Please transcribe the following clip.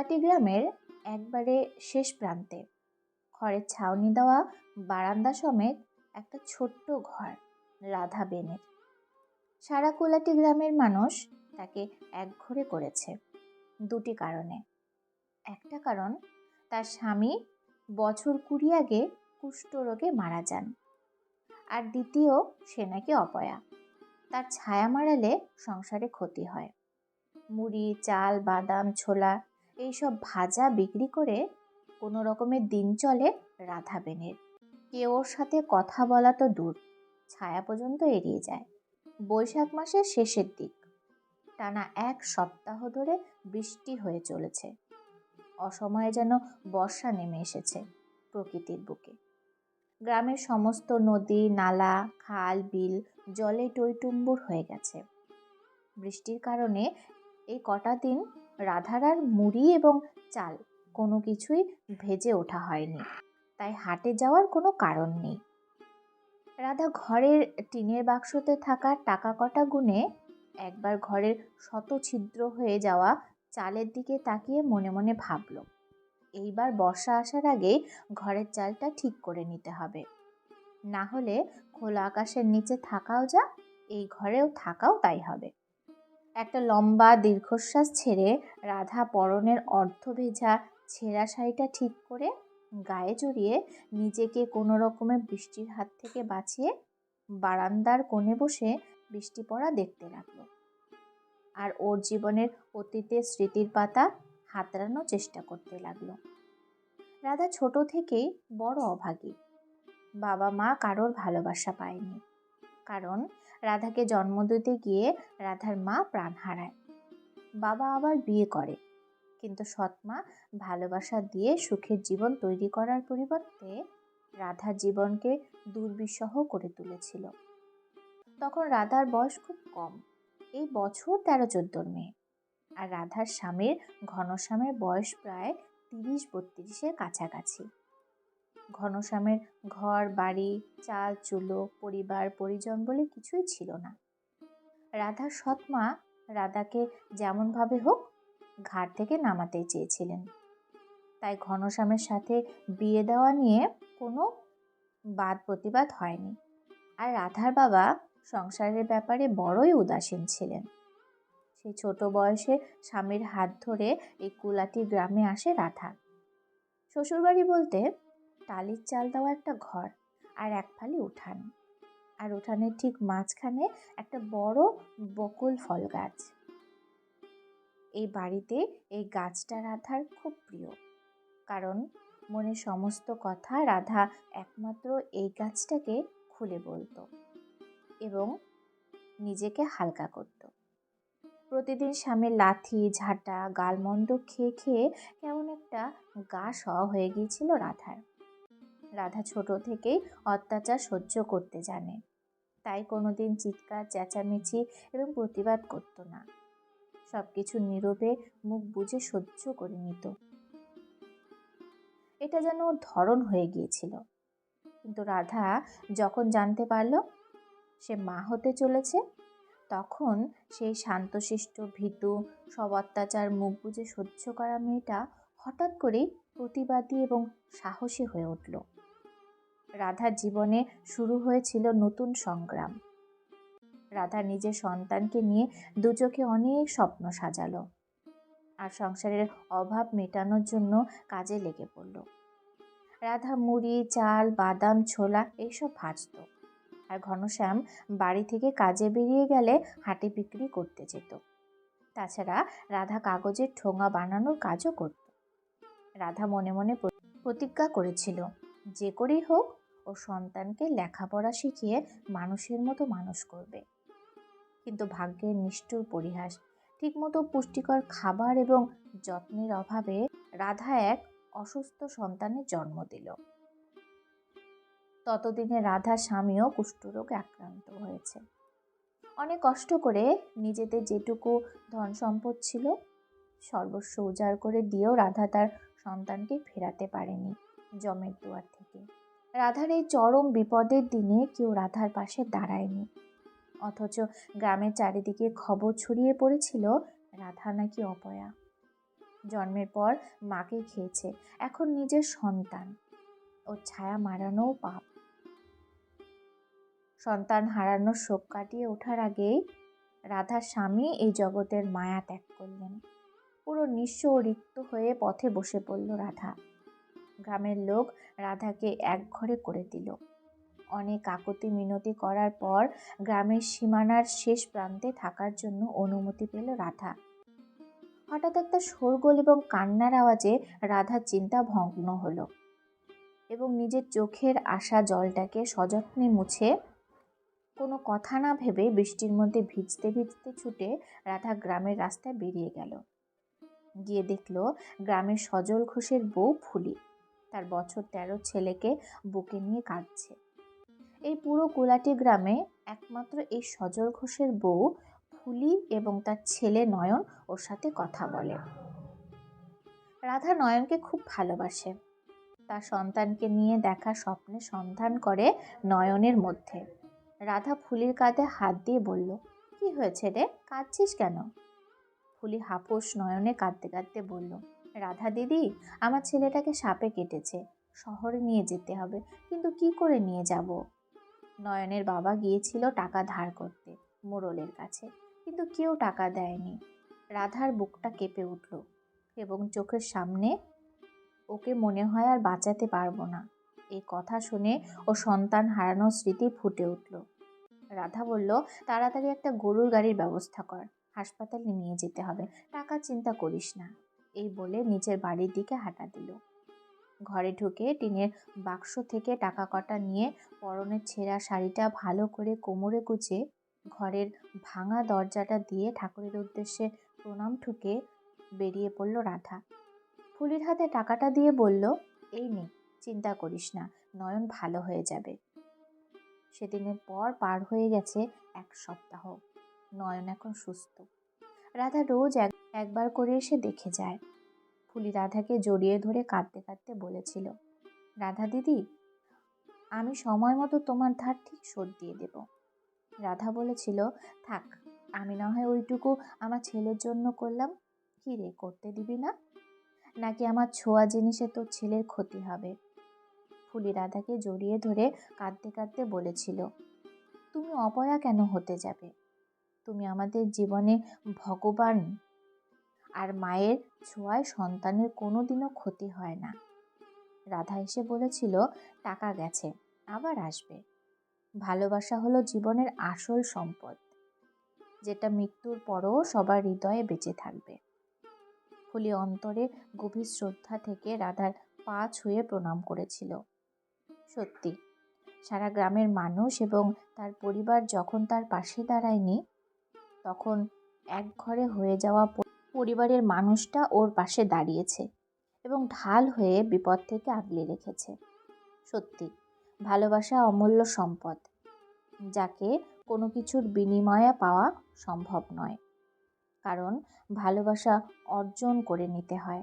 কোলাটি গ্রামের একবারে শেষ প্রান্তে খড়ের ছাউনি দেওয়া বারান্দা সমেত একটা ছোট্ট ঘর রাধা বেনের। সারা কোলাটি গ্রামের মানুষ তাকে একঘরে করেছে দুটি কারণে। একটা কারণ, তার স্বামী বছর 20 আগে কুষ্ঠরোগে মারা যান, আর দ্বিতীয়, সে নাকি অপয়া। তার ছায়া মারালে সংসারে ক্ষতি হয়। মুড়ি, চাল, বাদাম, ছোলা এইসব ভাজা বিক্রি করে কোনো রকমের দিন চলে রাধা বেনের। কেউ ওর সাথে কথা বলা তো দূর, ছায়া পর্যন্ত এড়িয়ে যায়। বৈশাখ মাসের শেষের দিক, টানা 1 সপ্তাহ ধরে বৃষ্টি হয়ে চলেছে। অসময়ে যেন বর্ষা নেমে এসেছে প্রকৃতির বুকে। গ্রামের সমস্ত নদী, নালা, খাল, বিল জলে টইটুম্বুর হয়ে গেছে। বৃষ্টির কারণে এই কটা দিন রাধার আর মুড়ি এবং চাল কোনো কিছুই ভেজে ওঠা হয়নি, তাই হাটে যাওয়ার কোনো কারণ নেই। রাধা ঘরের টিনের বাক্সতে থাকা টাকা কটা গুনে একবার ঘরের শত ছিদ্র হয়ে যাওয়া চালের দিকে তাকিয়ে মনে মনে ভাবল, এইবার বর্ষা আসার আগেই ঘরের চালটা ঠিক করে নিতে হবে, না হলে খোলা আকাশের নিচে থাকাও যা, এই ঘরেও থাকাও তাই হবে। একটা লম্বা দীর্ঘশ্বাস ছেড়ে রাধা পরনের অর্ধভেজা ছেঁড়া শাড়িটা ঠিক করে গায়ে জড়িয়ে নিজেকে কোনো রকমে বৃষ্টির হাত থেকে বাঁচিয়ে বারান্দার কোণে বসে বৃষ্টি পড়া দেখতে লাগলো, আর ওর জীবনের অতীতের স্মৃতির পাতা হাতড়ানোর চেষ্টা করতে লাগলো। রাধা ছোট থেকেই বড় অভাগী। বাবা মা কারোর ভালোবাসা পায়নি, কারণ রাধাকে জন্ম দিতে গিয়ে রাধার মা প্রাণ হারায়। বাবা আবার বিয়ে করে, কিন্তু সৎমা ভালোবাসা দিয়ে সুখের জীবন তৈরি করার পরিবর্তে রাধার জীবনকে দুর্বিষহ করে তুলেছিল। তখন রাধার বয়স খুব কম, এই বছর 13-14 মেয়ে, আর রাধার স্বামীর ঘনশ্যামের বয়স প্রায় 30-32-এর কাছাকাছি। ঘনশ্যামের ঘর বাড়ি, চাল চুলো, পরিবার পরিজন বলে কিছুই ছিল না। রাধার সৎমা রাধাকে যেমনভাবে হোক ঘাট থেকে নামাতে চেয়েছিলেন, তাই ঘনশ্যামের সাথে বিয়ে দেওয়া নিয়ে কোনো বাদ প্রতিবাদ হয়নি। আর রাধার বাবা সংসারের ব্যাপারে বড়ই উদাসীন ছিলেন। সেই ছোট বয়সে স্বামীর হাত ধরে এই কুলাটি গ্রামে আসে রাধা। শ্বশুরবাড়ি বলতে টালির চাল দেওয়া একটা ঘর আর এক ফালি উঠান, আর উঠানের ঠিক মাঝখানে একটা বড় বকুল ফল গাছ। এই বাড়িতে এই গাছটা রাধার খুব প্রিয়, কারণ মনের সমস্ত কথা রাধা একমাত্র এই গাছটাকে খুলে বলতো এবং নিজেকে হালকা করত। প্রতিদিন স্বামীর লাথি ঝাঁটা গালমন্দ খেয়ে খেয়ে কেমন একটা গা সওয়া হয়ে গিয়েছিল রাধার। রাধা ছোট থেকেই অত্যাচার সহ্য করতে জানে, তাই কোনোদিন চিৎকার চেঁচামেচি এবং প্রতিবাদ করত না। সবকিছু নীরবে মুখ বুজে সহ্য করে নিত। এটা যেন ওর ধরন হয়ে গিয়েছিল। কিন্তু রাধা যখন জানতে পারল সে মা হতে চলেছে, তখন সেই শান্তশিষ্ট ভীতু সব অত্যাচার মুখ বুজে সহ্য করা মেয়েটা হঠাৎ করেই প্রতিবাদী এবং সাহসী হয়ে উঠল। রাধার জীবনে শুরু হয়েছিল নতুন সংগ্রাম। রাধা নিজের সন্তানকে নিয়ে দু চোখে অনেক স্বপ্ন সাজালো, আর সংসারের অভাব মেটানোর জন্য কাজে লেগে পড়ল। রাধা মুড়ি, চাল, বাদাম, ছোলা এইসব ভাজত, আর ঘনশ্যাম বাড়ি থেকে কাজে বেরিয়ে গেলে হাটে বিক্রি করতে যেত। তাছাড়া রাধা কাগজের ঠোঙা বানানোর কাজও করত। রাধা মনে মনে প্রতিজ্ঞা করেছিল, যে করেই হোক ও সন্তানকে লেখাপড়া শিখিয়ে মানুষের মতো মানুষ করবে। কিন্তু ভাগ্যের নিষ্ঠুর পরিহাস, ঠিকমতো পুষ্টিকর খাবার এবং যত্নের অভাবে রাধা এক অসুস্থ সন্তানের জন্ম দিল। ততদিনে রাধার স্বামীও কুষ্ঠরোগে আক্রান্ত হয়েছে। অনেক কষ্ট করে নিজেদের যেটুকু ধন সম্পদ ছিল সর্বস্ব উজাড় করে দিয়েও রাধা তার সন্তানকে ফেরাতে পারেনি যমের দুয়ার থেকে। রাধার এই চরম বিপদের দিনে কেউ রাধার পাশে দাঁড়ায়নি, অথচ গ্রামের চারিদিকে খবর ছড়িয়ে পড়েছিল রাধা নাকি অপয়া। জন্মের পর মাকে খেয়েছে, এখন নিজের সন্তান, ওর ছায়া মারানোও পাপ। সন্তান হারানোর শোক কাটিয়ে ওঠার আগেই রাধার স্বামী এই জগতের মায়া ত্যাগ করলেন। পুরো নিঃস্ব ও রিক্ত হয়ে পথে বসে পড়ল রাধা। গ্রামের লোক রাধাকে এক ঘরে করে দিল। অনেক কাকুতি মিনতি করার পর গ্রামের সীমানার শেষ প্রান্তে থাকার জন্য অনুমতি পেল রাধা। হঠাৎ একটা শোরগোল এবং কান্নার আওয়াজে রাধার চিন্তা ভগ্ন হলো এবং নিজের চোখের আসা জলটাকে সযত্নে মুছে কোনো কথা না ভেবে বৃষ্টির মধ্যে ভিজতে ভিজতে ছুটে রাধা গ্রামের রাস্তায় বেরিয়ে গেল। গিয়ে দেখল গ্রামের সজল ঘোষের বউ ফুলি তার বছর 13 ছেলেকে বুকে নিয়ে কাঁদছে। এই পুরো কুলাটি গ্রামে একমাত্র এই সজল ঘোষের বউ ফুলি এবং তার ছেলে নয়ন ওর সাথে কথা বলে। রাধা নয়নকে খুব ভালোবাসে। তার সন্তানকে নিয়ে দেখা স্বপ্নে সন্ধান করে নয়নের মধ্যে। রাধা ফুলির কাঁধে হাত দিয়ে বলল, কি হয়েছে রে, কাঁদছিস কেন? ফুলি হাপুস নয়নে কাঁদতে কাঁদতে বলল, রাধা দিদি, আমার ছেলেটাকে সাপে কেটেছে, শহরে নিয়ে যেতে হবে, কিন্তু কি করে নিয়ে যাব? নয়নের বাবা গিয়েছিল টাকা ধার করতে মোড়লের কাছে, কিন্তু কেউ টাকা দেয়নি। রাধার বুকটা কেঁপে উঠল এবং চোখের সামনে ওকে মনে হয় আর বাঁচাতে পারবো না। এই কথা শুনে ও সন্তান হারানোর স্মৃতি ফুটে উঠল। রাধা বলল, তাড়াতাড়ি একটা গরুর গাড়ির ব্যবস্থা কর, হাসপাতালে নিয়ে যেতে হবে, টাকা চিন্তা করিস না। এই বলে নিজের বাড়ির দিকে হাঁটা দিল। ঘরে ঢুকে টিনের বাক্স থেকে টাকা কটা নিয়ে পরনের ছেঁড়া শাড়িটা ভালো করে কোমরে গুজে ঘরের ভাঙা দরজাটা দিয়ে ঠাকুরের উদ্দেশ্যে প্রণাম ঠুকে বেরিয়ে পড়ল রাধা। ফুলির হাতে টাকাটা দিয়ে বলল, এই নে, চিন্তা করিস না, নয়ন ভালো হয়ে যাবে। সেদিনের পর পার হয়ে গেছে 1 সপ্তাহ। নয়ন এখন সুস্থ। রাধা রোজ একবার করে এসে দেখে যায়। ফুলি রাধাকে জড়িয়ে ধরে কাঁদতে কাঁদতে বলেছিল, রাধা দিদি, আমি সময় মতো তোমার ধার ঠিক শোধ দিয়ে দেব। রাধা বলেছিল, থাক, আমি না হয় ওইটুকু আমার ছেলের জন্য করলাম। কি রে, করতে দিবি না? নাকি আমার ছোঁয়া জিনিসে তোর ছেলের ক্ষতি হবে? ফুলি রাধাকে জড়িয়ে ধরে কাঁদতে কাঁদতে বলেছিল, তুমি অপয়া কেন হতে যাবে? তুমি আমাদের জীবনে ভগবান, আর মায়ের ছোঁয়ায় সন্তানের কোনোদিনও ক্ষতি হয় না। রাধা এসে বলেছিল, টাকা গেছে, আবার আসবে। ভালোবাসা হলো জীবনের আসল সম্পদ, যেটা মৃত্যুর পরও সবার হৃদয়ে বেঁচে থাকবে। ফুলি অন্তরে গভীর শ্রদ্ধা থেকে রাধার পা ছুঁয়ে প্রণাম করেছিল। সত্যি, সারা গ্রামের মানুষ এবং তার পরিবার যখন তার পাশে দাঁড়ায়নি, তখন এক ঘরে হয়ে যাওয়া পরিবারের মানুষটা ওর পাশে দাঁড়িয়েছে এবং ঢাল হয়ে বিপদ থেকে আগলে রেখেছে। সত্যি, ভালোবাসা অমূল্য সম্পদ, যাকে কোনো কিছুর বিনিময়ে পাওয়া সম্ভব নয়। কারণ ভালোবাসা অর্জন করে নিতে হয়।